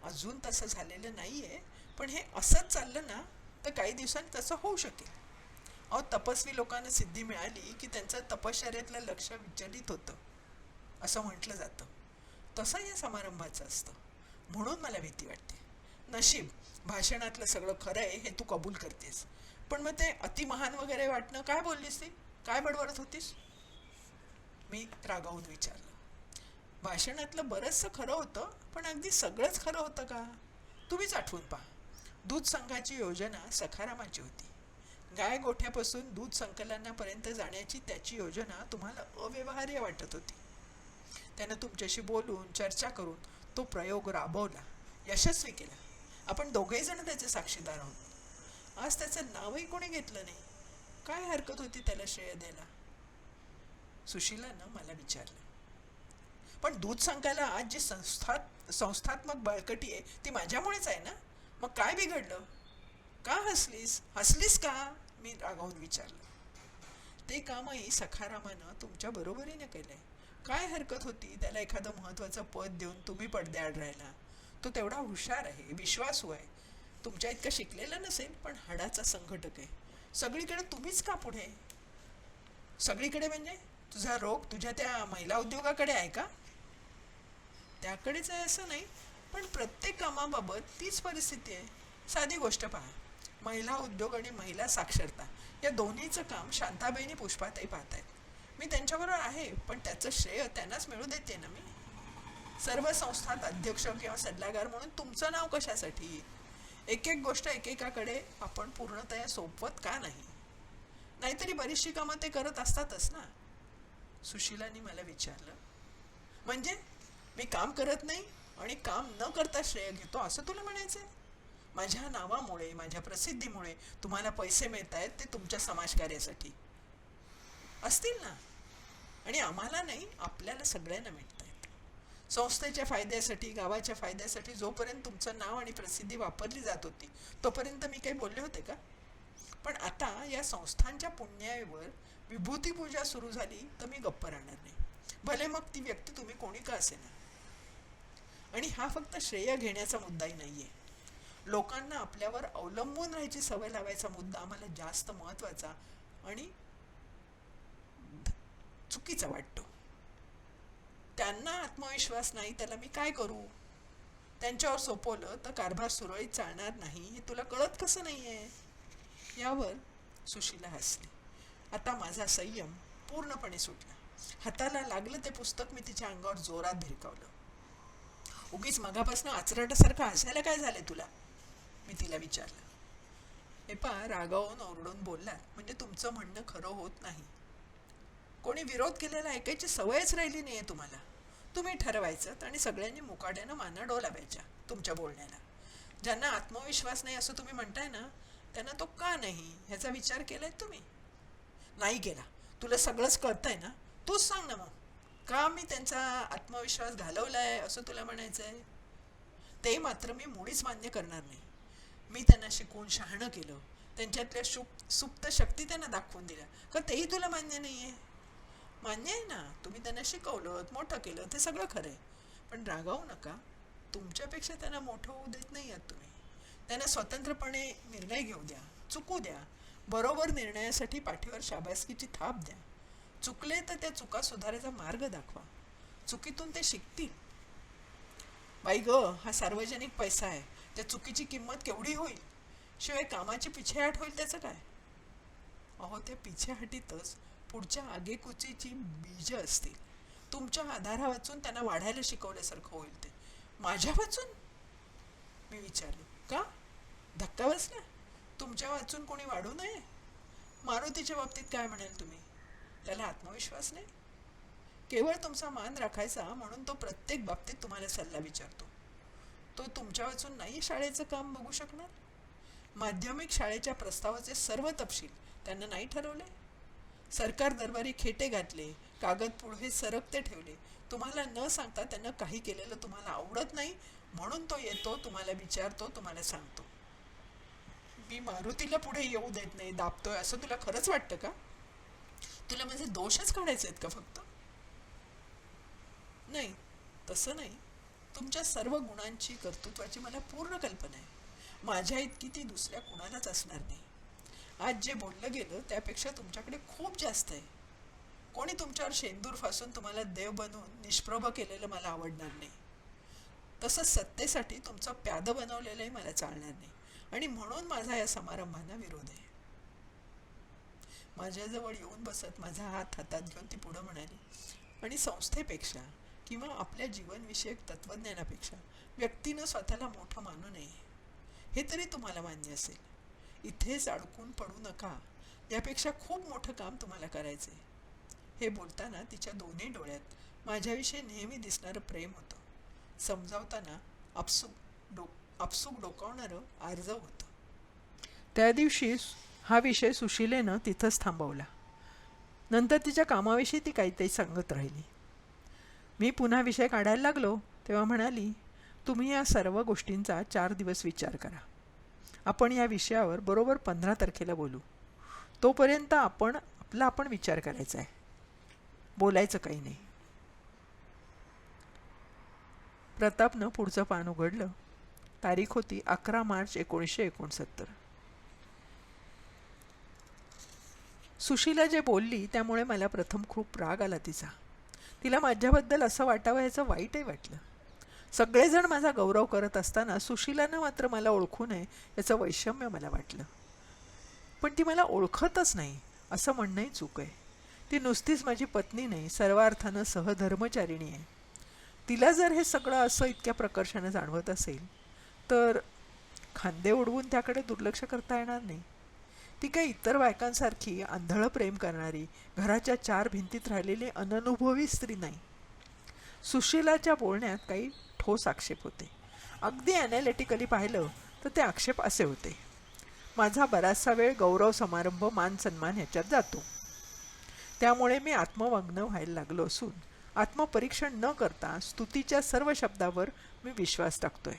अजून तसं झालेलं नाही आहे, पण हे असंच चाललं ना तर काही दिवसांनी तसं होऊ शकेल. अहो, तपस्वी लोकांना सिद्धी मिळाली की त्यांचं तपश्चर्यातलं लक्ष विचलित होतं असं म्हटलं जातं. तसं या समारंभाचं असतं. म्हणून मला भीती वाटते. नशीब भाषणातलं सगळं खरं आहे हे तू कबूल करतेस, पण मग ते अतिमहान वगैरे वाटणं काय बोललीस ती? काय बडबडत होतीस? मी रागावून विचारलं. भाषणातलं बरंचसं खरं होतं, पण अगदी सगळंच खरं होतं का? तुम्हीच आठवून पहा. दूध संघाची योजना सखारामाची होती. गाय गोठ्यापासून दूध संकलनापर्यंत जाण्याची त्याची योजना तुम्हाला अव्यवहार्य वाटत होती. त्यानं तुमच्याशी बोलून चर्चा करून तो प्रयोग राबवला, यशस्वी केला. आपण दोघेही जण त्याचे साक्षीदार आहोत. आज त्याचं नावही कोणी घेतलं नाही. काय हरकत होती त्याला श्रेय द्यायला? सुशीलानं मला विचारलं. पण दूध संघाला आज जी संस्थात्मक बळकटी आहे ती माझ्यामुळेच आहे ना. मग काय बिघडलं? का हसलीस का? मी रागावून विचारलं. ते कामही सखारामानं तुमच्या बरोबरीने केलंय. काय हरकत होती त्याला एखादं महत्वाचं पद देऊन तुम्ही पडद्याआड राहिला? तो तेवढा हुशार आहे, विश्वासू आहे. तुमच्या इतकं शिकलेला नसेल, पण हाडाचा संघटक आहे. सगळीकडे तुम्हीच का पुढे? सगळीकडे म्हणजे तुझा रोग तुझ्या त्या महिला उद्योगाकडे आहे का? त्याकडेच आहे असं नाही, पण प्रत्येक कामाबाबत तीच परिस्थिती आहे. साधी गोष्ट पहा, महिला उद्योग आणि महिला साक्षरता या दोन्हीचं काम शांताबाईंनी पुष्पाताई पाहतायत. मी त्यांच्याबरोबर आहे, पण त्याचं श्रेय त्यांनाच मिळू देते ना. मी सर्व संस्थात अध्यक्ष किंवा सल्लागार म्हणून तुमचं नाव कशासाठी? एक एक गोष्ट एकेकाकडे आपण पूर्णतया सोपवत का नाही? नाहीतरी बरीचशी कामं ते करत असतातच ना. सुशीलाने मला विचारलं. म्हणजे मी काम करत नाही आणि काम न करता श्रेय घेतो असं तुला म्हणायचंय? माझ्या नावामुळे, माझ्या प्रसिद्धीमुळे तुम्हाला पैसे मिळत आहेत ते तुमच्या समाजकार्यासाठी असतील ना. आणि आम्हाला नाही, आपल्याला सगळ्यांना मिळत आहेत. संस्थेच्या फायद्यासाठी, गावाच्या फायद्यासाठी जोपर्यंत तुमचं नाव आणि प्रसिद्धी वापरली जात होती तोपर्यंत मी काही बोलले होते का? पण आता या संस्थांच्या पुण्यावर विभूती पूजा सुरू झाली तर मी गप्प राहणार नाही, भले मग ती व्यक्ती तुम्ही कोणी का असेना. आणि हा फक्त श्रेय घेण्याचा मुद्दाही नाहीये. लोकांना आपल्यावर अवलंबून राहायची सवय लावायचा मुद्दा आम्हाला जास्त महत्वाचा आणि चुकीचा वाटतो. त्यांना आत्मविश्वास नाही, त्याला मी काय करू? त्यांच्यावर सोपवलं तर कारभार सुरळीत चालणार नाही हे तुला कळत कसं नाहीये? यावर सुशीला हसली. आता माझा संयम पूर्णपणे सुटला. हाताला लागलं ते पुस्तक मी तिच्या अंगावर जोरात भिरकावलं. उगीच मगापासून आचरटासारखं हसायला काय झालंय तुला? मी तिला विचारलं. हे पहा, रागावून ओरडून बोलला म्हणजे तुमचं म्हणणं खरं होत नाही. कोणी विरोध केलेला ऐकायची सवयच राहिली नाहीये तुम्हाला. तुम्ही ठरवायचं आणि सगळ्यांनी मुकाट्यानं माना डोलावायच्या तुमच्या बोलण्याला. ज्यांना आत्मविश्वास नाही असं तुम्ही म्हणताय ना, त्यांना तो का नाही ह्याचा विचार केलाय तुम्ही? नाही केला. तुला सगळंच कळतंय ना, तूच सांग ना मग, का मी त्यांचा आत्मविश्वास घालवलाय असं तुला म्हणायचंय? ते मात्र मी मुळीच मान्य करणार नाही. मी त्यांना शिकवून शहाणं केलं, त्यांच्यातल्या सुप्त शक्ती त्यांना दाखवून दिल्या, का तेही तुला मान्य नाहीये? मान्य आहे ना, तुम्ही त्यांना शिकवलं, मोठं केलं, ते सगळं खरं आहे. पण रागावू नका, तुमच्यापेक्षा त्यांना मोठं होऊ देत नाही आहात तुम्ही. त्यांना स्वतंत्रपणे निर्णय घेऊ द्या, चुकू द्या. बरोबर निर्णयासाठी पाठीवर शाबासकीची थाप द्या. चुकले तर त्या चुका सुधारायचा मार्ग दाखवा. चुकीतून ते शिकतील. बाई ग, हा सार्वजनिक पैसा आहे, त्या चुकीची किंमत केवढी होईल? शिवाय कामाची पिछेहाट होईल त्याचं काय? अहो, त्या पिछेहाटीतच पुढच्या आगेकुचीची बीज असतील. तुमच्या आधारा वाचून त्यांना वाढायला शिकवल्यासारखं होईल ते. माझ्या वाचून? मी विचारले. का? धक्का बसला? तुमच्या वाचून कोणी वाढू नये? मारुतीच्या बाबतीत काय म्हणाल तुम्ही? त्याला आत्मविश्वास नाही? केवळ तुमचा मान राखायचा म्हणून तो प्रत्येक बाबतीत तुम्हाला सल्ला विचारतो. तो तुमच्या वाचून नाही शाळेचं काम बघू शकणार? माध्यमिक शाळेच्या प्रस्तावाचे सर्व तपशील त्यांना नाही ठरवले? सरकार दरबारी खेटे घातले, कागद पुढे सरकते ठेवले. तुम्हाला न सांगता त्यांना काही केलेलं तुम्हाला आवडत नाही, म्हणून तो येतो, तुम्हाला विचारतो, तुम्हाला सांगतो. मी मारुतीला पुढे येऊ देत नाही, दाबतोय, असं तुला खरंच वाटतं का? तुला माझे दोषच काढायचे आहेत का फक्त? नाही, तसं नाही. तुमच्या सर्व गुणांची, कर्तृत्वाची मला पूर्ण कल्पना आहे. माझ्या इतकी ती दुसऱ्या कुणालाच असणार नाही. आज जे बोललं गेलं त्यापेक्षा तुमच्याकडे खूप जास्त आहे. कोणी तुमच्यावर शेंदूर फासून तुम्हाला देव बनवून निष्प्रभ केलेलं मला आवडणार नाही. तसंच सत्तेसाठी तुमचं प्यादं बनवलेलंही मला चालणार नाही, आणि म्हणून माझा या समारंभांना विरोध आहे. माझ्याजवळ येऊन बसत माझा हात हातात घेऊन ती पुढं म्हणाली, आणि संस्थेपेक्षा किंवा आपल्या जीवनविषयक तत्त्वज्ञानापेक्षा व्यक्तीनं स्वतःला मोठं मानू नये, हे तरी तुम्हाला मान्य असेल. इथेच अडकून पडू नका, यापेक्षा खूप मोठं काम तुम्हाला करायचं आहे. हे बोलताना तिच्या दोन्ही डोळ्यात माझ्याविषयी नेहमी दिसणारं प्रेम होतं. समजावताना आपसूक डोकावणारं आर्जव होतं. त्या दिवशी हा विषय सुशीलेनं तिथंच थांबवला. नंतर तिच्या कामाविषयी ती काहीतरी सांगत राहिली. मी पुन्हा विषय काढायला लागलो तेव्हा म्हणाली, तुम्ही या सर्व गोष्टींचा 4 दिवस विचार करा. आपण या विषयावर बरोबर 15 तारखेला बोलू. तोपर्यंत आपण विचार करायचा आहे, बोलायचं काही नाही. प्रतापनं पुढचं पान उघडलं. तारीख होती 11 मार्च 1969. सुशीला जे बोलली त्यामुळे मला प्रथम खूप राग आला तिचा. तिला माझ्याबद्दल असं वाटावं याचं वाईटही वाटलं. सगळेजण माझा गौरव करत असताना सुशीलानं मात्र मला ओळखू नये याचं वैषम्य मला वाटलं. पण ती मला ओळखतच नाही असं म्हणणंही चूक आहे. ती नुसतीच माझी पत्नी नाही, सर्वार्थानं सहधर्मचारिणी आहे. तिला जर हे सगळं असं इतक्या प्रकर्षानं जाणवत असेल तर खांदे उडवून त्याकडे दुर्लक्ष करता येणार नाही. ती काही इतर बायकांसारखी आंधळं प्रेम करणारी, घराच्या 4 भिंतीत राहिलेली अननुभवी स्त्री नाही. सुशीलाच्या बोलण्यात काही ठोस आक्षेप होते. अगदी ॲनालिटिकली पाहिलं तर ते आक्षेप असे होते, माझा बराचसा वेळ गौरव समारंभ, मान सन्मान ह्याच्यात जातो. त्यामुळे मी आत्ममग्न व्हायला लागलो असून आत्मपरीक्षण न करता स्तुतीच्या सर्व शब्दावर मी विश्वास टाकतोय.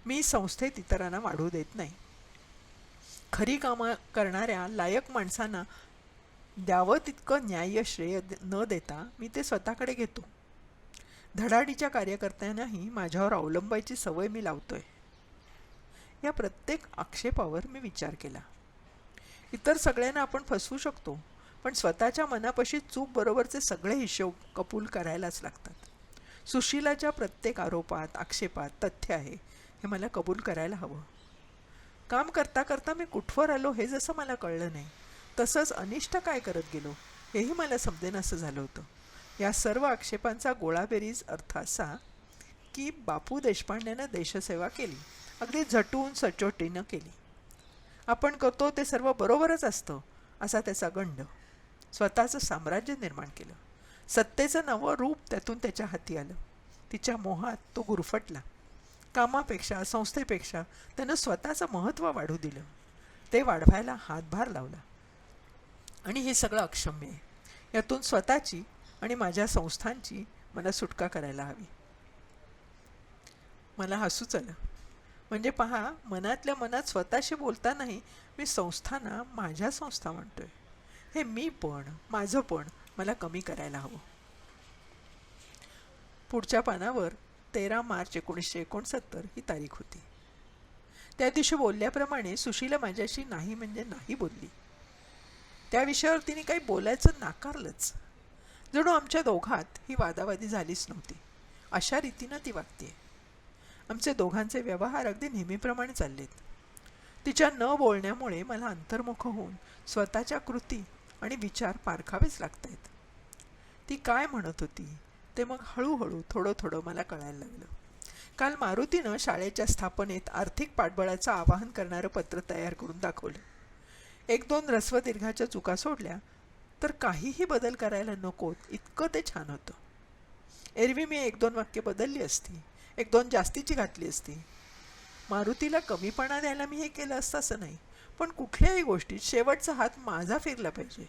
मी संस्थेत इतरांना वाढू देत नाही. खरी कामं करणाऱ्या लायक माणसांना द्यावं तितकं न्याय्य श्रेय न देता मी ते स्वतःकडे घेतो. धडाडीच्या कार्यकर्त्यांनाही माझ्यावर अवलंबायची सवय मी लावतोय. या प्रत्येक आक्षेपावर मी विचार केला. इतर सगळ्यांना आपण फसवू शकतो, पण स्वतःच्या मनापाशी चूक बरोबरचे सगळे हिशोब कबूल करायलाच लागतात. सुशीलाच्या प्रत्येक आरोपात, आक्षेपात तथ्य आहे हे मला कबूल करायला हवं. काम करता करता मी कुठवर आलो हे जसं मला कळलं नाही, तसंच अनिष्ट काय करत गेलो हेही मला समजेनासं झालं होतं. या सर्व आक्षेपांचा गोळाबेरीज अर्थ असा की बापू देशपांडेनं देशसेवा केली, अगदी झटून सचोटीनं केली. आपण करतो ते सर्व बरोबरच असतं असा त्याचा गंड. स्वतःचं साम्राज्य निर्माण केलं. सत्तेचं नवं रूप त्यातून त्याच्या हाती आलं. तिच्या मोहात तो गुरफटला. कामापेक्षा, संस्थेपेक्षा त्यानं स्वतःचं महत्त्व वाढू दिलं. ते वाढवायला हातभार लावला. आणि हे सगळं अक्षम्य आहे. यातून स्वतःची आणि माझ्या संस्थांची मला सुटका करायला हवी. मला हसूच आलं. म्हणजे पहा, मनातल्या मनात स्वतःशी बोलतानाही मी संस्थांना माझ्या संस्था म्हणतोय. हे मी पण, माझं पण मला कमी करायला हवं. पुढच्या पानावर 13 मार्च 1969 ही तारीख होती. त्या दिवशी बोलल्याप्रमाणे सुशीला माझ्याशी नाही म्हणजे नाही बोलली. त्या विषयावर तिने काही बोलायचं नाकारलंच. जणू आमच्या दोघात ही वादावादी झालीच नव्हती अशा रीतीनं ती वागते. आमचे दोघांचे व्यवहार अगदी नेहमीप्रमाणे चाललेत. तिच्या न बोलण्यामुळे मला अंतर्मुख होऊन स्वतःच्या कृती आणि विचार पारखावेच लागत आहेत. ती काय म्हणत होती ते मग हळूहळू थोडं थोडं मला कळायला लागलं. काल मारुतीनं शाळेच्या स्थापनेत आर्थिक पाठबळाचं आवाहन करणारं पत्र तयार करून दाखवलं. 1-2 ऱ्हस्व दीर्घाच्या चुका सोडल्या तर काहीही बदल करायला नकोत इतकं ते छान होतं. एरवी मी 1-2 वाक्य बदलली असती, 1-2 जास्तीची घातली असती. मारुतीला कमीपणा द्यायला मी हे केलं असतं असं नाही, पण कुठल्याही गोष्टीत शेवटचा हात माझा फिरला पाहिजे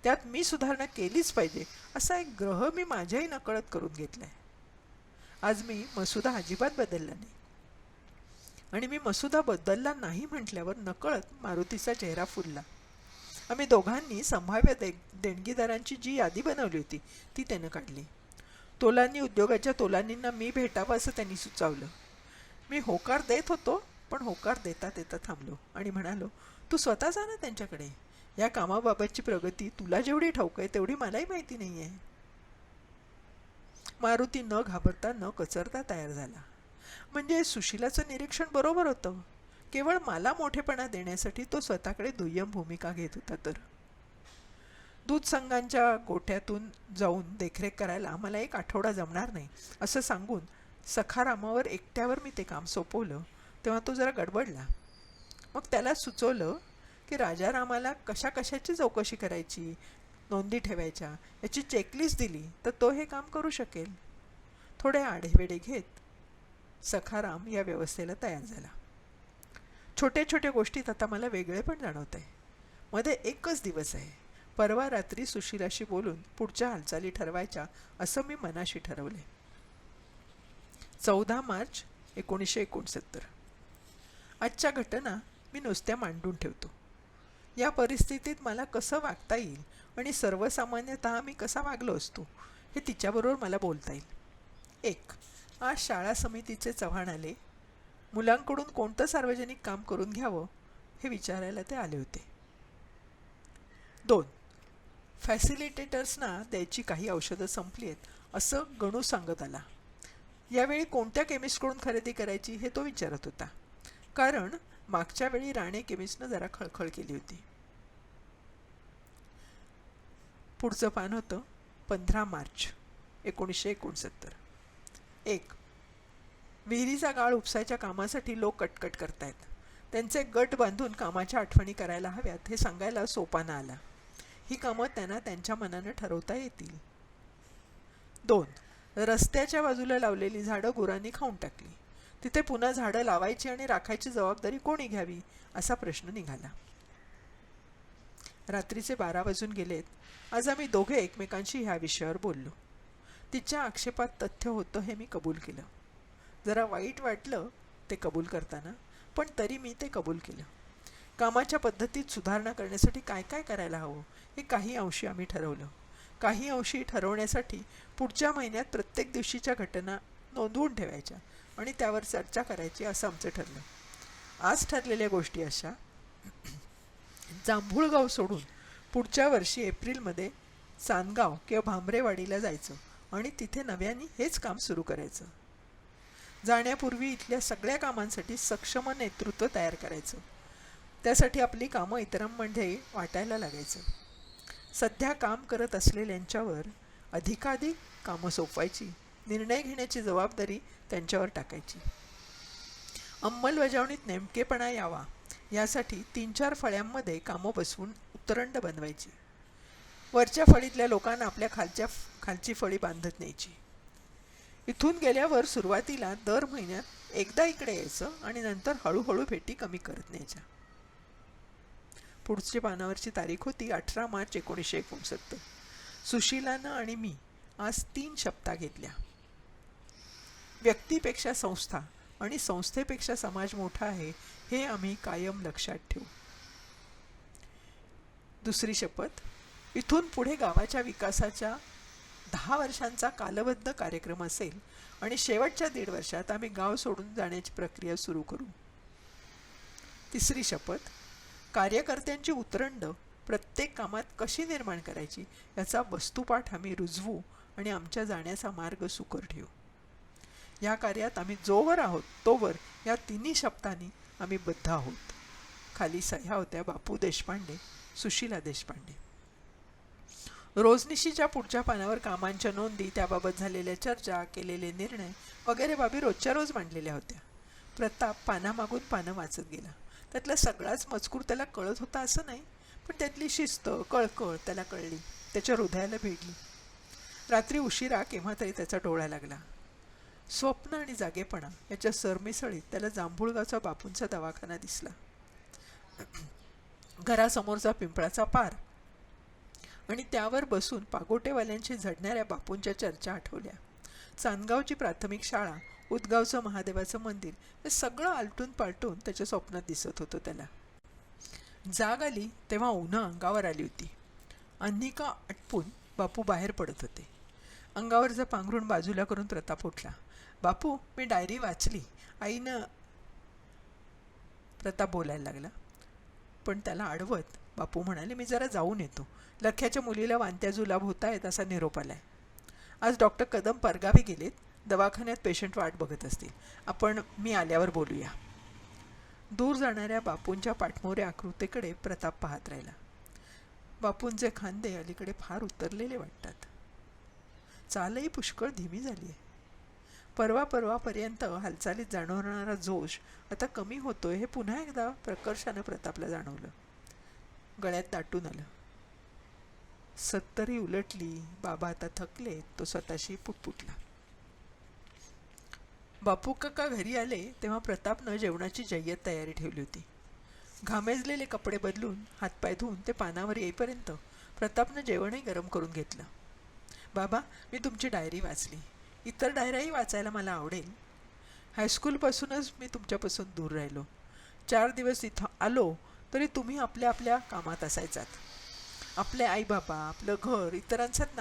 त्यात मी सुधारणा केलीच पाहिजे असा एक ग्रह मी माझ्याही नकळत करून घेतलाय. आज मी मसुदा अजिबात बदलला नाही. आणि मी मसुदा बदलला नाही म्हटल्यावर नकळत मारुतीचा चेहरा फुलला. आम्ही दोघांनी संभाव्य देणगीदारांची जी यादी बनवली होती ती त्यानं काढली. तोलांनी उद्योगाच्या तोलांनींना मी भेटावं असं त्यांनी सुचवलं. मी होकार देत होतो, पण होकार देता देता थांबलो आणि म्हणालो, तू स्वतः जा ना त्यांच्याकडे. या कामाबाबतची प्रगती तुला जेवढी ठाऊक आहे तेवढी मलाही माहिती नाही आहे. मारुती न घाबरता न कचरता तयार झाला. म्हणजे सुशिलाचं निरीक्षण बरोबर होतं. केवळ मला मोठेपणा देण्यासाठी तो स्वतःकडे दुय्यम भूमिका घेत होता. तर दूध संघांच्या गोठ्यातून जाऊन देखरेख करायला आम्हाला एक आठवडा जमणार नाही असं सांगून सखारामावर एकट्यावर मी ते काम सोपवलं तेव्हा तो जरा गडबडला. मग त्याला सुचवलं की राजारामाला कशा कशाची चौकशी करायची, नोंदी ठेवायच्या याची चेकलिस्ट दिली तर तो हे काम करू शकेल. थोडे आढेवेढे घेत सखाराम या व्यवस्थेला तयार झाला. छोट्या छोट्या गोष्टीत आता मला वेगळे पण जाणवत आहे. मध्ये एकच दिवस आहे. परवा रात्री सुशिलाशी बोलून पुढच्या हालचाली ठरवायच्या असं मी मनाशी ठरवले. 14 मार्च 1969. आजच्या घटना मी नुसत्या मांडून ठेवतो. या परिस्थितीत मला कसं वागता येईल आणि सर्वसामान्यतः मी कसा वागलो असतो हे तिच्याबरोबर मला बोलता येईल. 1. आज शाळा समितीचे चव्हाण आले. मुलांकडून कोणतं सार्वजनिक काम करून घ्यावं हे विचारायला ते आले होते. 2. फॅसिलिटेटर्सना द्यायची काही औषधं संपली आहेत असं गणू सांगत आला. यावेळी कोणत्या केमिस्टकडून खरेदी करायची हे तो विचारत होता, कारण मागच्या वेळी राणे केमिस्टनं जरा खळखळ केली होती. पुढचं पान होतं 15 मार्च 1969. 1. विहिरीचा गाळ उपसायच्या कामासाठी लोक कटकट करतायत. त्यांचे गट बांधून कामाच्या आठवणी करायला हव्यात हे सांगायला सोपाना आला. ही कामं त्यांना त्यांच्या मनानं ठरवता येतील. 2. रस्त्याच्या बाजूला लावलेली झाडं गुरांनी खाऊन टाकली. तिथे पुन्हा झाडं लावायची आणि राखायची जबाबदारी कोणी घ्यावी असा प्रश्न निघाला. रात्रीचे 12 वाजून गेलेत. आज आम्ही दोघे एकमेकांशी ह्या विषयावर बोललो. तिच्या आक्षेपात तथ्य होतं हे मी कबूल केलं. जरा वाईट वाटलं ते कबूल करताना, पण तरी मी ते कबूल केलं. कामाच्या पद्धतीत सुधारणा करण्यासाठी काय काय करायला हवं हे काही अंशी आम्ही ठरवलं. काही अंशी ठरवण्यासाठी पुढच्या महिन्यात प्रत्येक दिवशीच्या घटना नोंदवून ठेवायच्या आणि त्यावर चर्चा करायची असं आमचं ठरलं. आज ठरलेल्या गोष्टी अशा: जांभूळगाव सोडून पुढच्या वर्षी एप्रिलमध्ये चांदगाव किंवा भांबरेवाडीला जायचं आणि तिथे नव्याने हेच काम सुरू करायचं. जाण्यापूर्वी इथल्या सगळ्या कामांसाठी सक्षम नेतृत्व तयार करायचं. त्यासाठी आपली कामं इतरांमध्ये वाटायला लागायचं. सध्या काम करत असलेल्यांच्यावर अधिकाधिक कामं सोपवायची. निर्णय घेण्याची जबाबदारी त्यांच्यावर टाकायची. अंमलबजावणीत नेमकेपणा यावा यासाठी 3-4 फळ्यांमध्ये कामं बसवून उतरंड बनवायची. वरच्या फळीतल्या लोकांना आपल्या खालची फळी बांधत न्यायची. इथून गेल्यावर सुरुवातीला दर महिन्यात एकदा इकडे यायचं आणि नंतर हळूहळू भेटी कमी करत न्यायच्या. पुढच्या पानावरची तारीख होती 18 मार्च 1969. सुशिलानं आणि मी आज 3 शपथा घेतल्या. व्यक्तीपेक्षा संस्था आणि संस्थेपेक्षा समाज मोठा आहे हे आम्ही कायम लक्षात ठेवू. दुसरी शपथ: इथून पुढे गावाच्या विकासाच्या 10 वर्षांचा कालबद्ध कार्यक्रम असेल आणि शेवटच्या 1.5 वर्षात आम्ही गाव सोडून जाण्याची प्रक्रिया सुरू करू. तिसरी शपथ: कार्यकर्त्यांची उतरंड प्रत्येक कामात कशी निर्माण करायची याचा वस्तुपाठ आम्ही रुजवू आणि आमच्या जाण्याचा मार्ग सुकर ठेवू. या कार्यात आम्ही जोवर आहोत तोवर या 3 शब्दांनी आम्ही बद्ध आहोत. खाली सह्या होत्या बापू देशपांडे, सुशिला देशपांडे. रोजनिशीच्या पुढच्या पानावर कामांच्या नोंदी, त्याबाबत झालेल्या चर्चा, केलेले निर्णय वगैरे बाबी रोजच्या रोज मांडलेल्या होत्या. प्रताप पानामागून पानं वाचत गेला. त्यातला सगळाच मजकूर त्याला कळत होता असं नाही, पण त्यातली शिस्त, कळकळ त्याला कळली, त्याच्या हृदयाला भिडली. रात्री उशिरा केव्हा तरी त्याचा डोळा लागला. स्वप्न आणि जागेपणा याच्या सरमिसळीत त्याला जांभूळगावचा बापूंचा दवाखाना दिसला. घरासमोरचा पिंपळाचा पार आणि त्यावर बसून पागोटेवाल्यांशी झडणाऱ्या बापूंच्या चर्चा आठवल्या. चांदगावची प्राथमिक शाळा, उदगावचं महादेवाचं मंदिर हे सगळं आलटून पालटून त्याच्या स्वप्नात दिसत होतं त्याला. जाग आली तेव्हा उन्हं अंगावर आली होती. अन्निका आटपून बापू बाहेर पडत होते. अंगावरचं पांघरूण बाजूला करून प्रताप उठला. बापू, मी डायरी वाचली. आईनं प्रताप बोलायला लागला, पण त्याला अडवत बापू म्हणाले, मी जरा जाऊन येतो. लख्याच्या मुलीला वांत्या जुलाब होत आहेत असा निरोप आलाय. आज डॉक्टर कदम परगावी गेलेत. दवाखान्यात पेशंट वाट बघत असतील. मी आल्यावर बोलूया. दूर जाणाऱ्या बापूंच्या पाठमोऱ्या आकृतीकडे प्रताप पाहत राहिला. बापूंचे खांदे अलीकडे फार उतरलेले वाटतात. चालही पुष्कळ धीमी झाली आहे. परवापर्यंत हालचालीत जाणवणारा जोश आता कमी होतोय हे पुन्हा एकदा प्रकर्षानं प्रतापला जाणवलं. गळ्यात दाटून आलं. सत्तरी उलटली. बाबा आता थकले. तो स्वतःशी पुटपुटला. बापू काका घरी आले तेव्हा प्रतापनं जेवणाची जय्यत तयारी ठेवली होती. घामेजलेले कपडे बदलून हातपाय धुवून ते पानावर येईपर्यंत प्रतापनं जेवणही गरम करून घेतलं. बाबा, मी तुमची डायरी वाचली. इतर डायऱ्याही वाचायला मला आवडेल. हायस्कूलपासूनच मी तुमच्यापासून दूर राहिलो. 4 दिवस इथं आलो तरी तुम्ही आपल्या आपल्या कामात असायचात. आपले आईबाबा, आपलं घर इतरांसारखं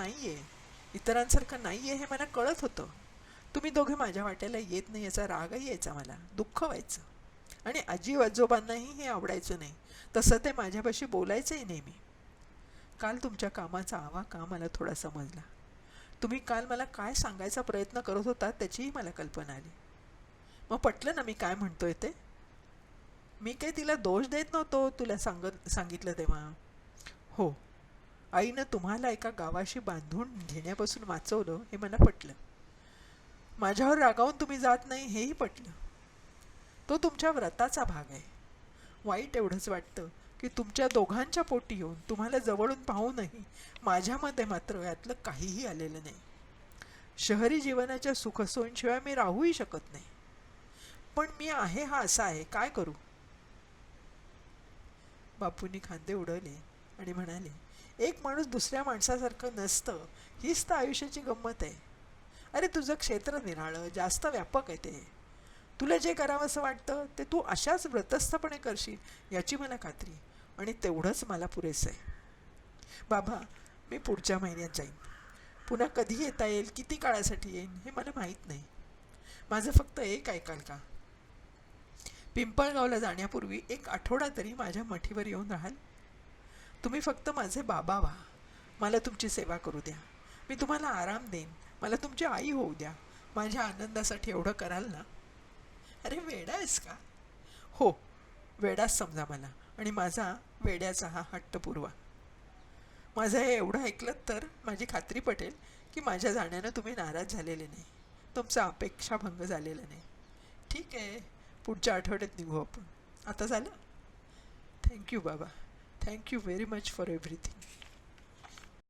नाही आहे हे मला कळत होतं. तुम्ही दोघे माझ्या वाट्याला येत नाही याचा रागही यायचा मला. दुःख व्हायचं. आणि आजी आजोबांनाही हे आवडायचं नाही. तसं ते माझ्यापाशी बोलायचंही नेहमी. काल तुमच्या कामाचा आवाका मला थोडा समजला. तुम्ही काल मला काय सांगायचा प्रयत्न करत होता त्याचीही मला कल्पना आली. मग पटलं ना मी काय म्हणतोय ते? मी काही तिला दोष देत नव्हतो तुला सांगितलं तेव्हा. हो, आईनं तुम्हाला एका गावाशी बांधून घेण्यापासून वाचवलं हे मला पटलं. माझ्यावर रागावून तुम्ही जात नाही हेही पटलं. तो तुमच्या व्रताचा भाग आहे. वाईट एवढंच वाटतं की तुमच्या दोघांच्या पोटी येऊन तुम्हाला जवळून पाहूनही माझ्यामध्ये मात्र यातलं काहीही आलेलं नाही. शहरी जीवनाच्या सुखसोयींशिवाय मी राहूही शकत नाही. पण मी आहे हा असा आहे, काय करू? बापूंनी खांदे उडवले आणि म्हणाले, एक माणूस दुसऱ्या माणसासारखं नसतं हीच तर आयुष्याची गंमत आहे. अरे तुझं क्षेत्र निराळं, जास्त व्यापक आहे ते. तुला जे करावं असं वाटतं ते तू अशाच व्रतस्थपणे करशील याची मला खात्री. आणि तेवढंच मला पुरेसं आहे. बाबा, मी पुढच्या महिन्यात जाईन. पुन्हा कधी येता येईल, किती काळासाठी येईन हे मला माहीत नाही. माझं फक्त एक ऐकाल का? पिंपळगावला जाण्यापूर्वी 1 आठवडा तरी माझ्या मठीवर येऊन राहाल? तुम्ही फक्त माझे बाबा व्हा. मला तुमची सेवा करू द्या. मी तुम्हाला आराम देईन. मला तुमची आई होऊ द्या. माझ्या आनंदासाठी एवढं कराल ना? अरे वेडा आहेस का? हो, वेडाच समजा मला. आणि माझा वेड्याचा हा हट्ट पुरवा. माझं हे एवढं ऐकलं तर माझी खात्री पटेल की माझ्या जाण्यानं तुम्ही नाराज झालेले नाही. तुमचा अपेक्षाभंग झालेला नाही. ठीक आहे, पुढच्या आठवड्यात निघू आपण. आता झालं? थँक्यू बाबा. Thank you very much for everything.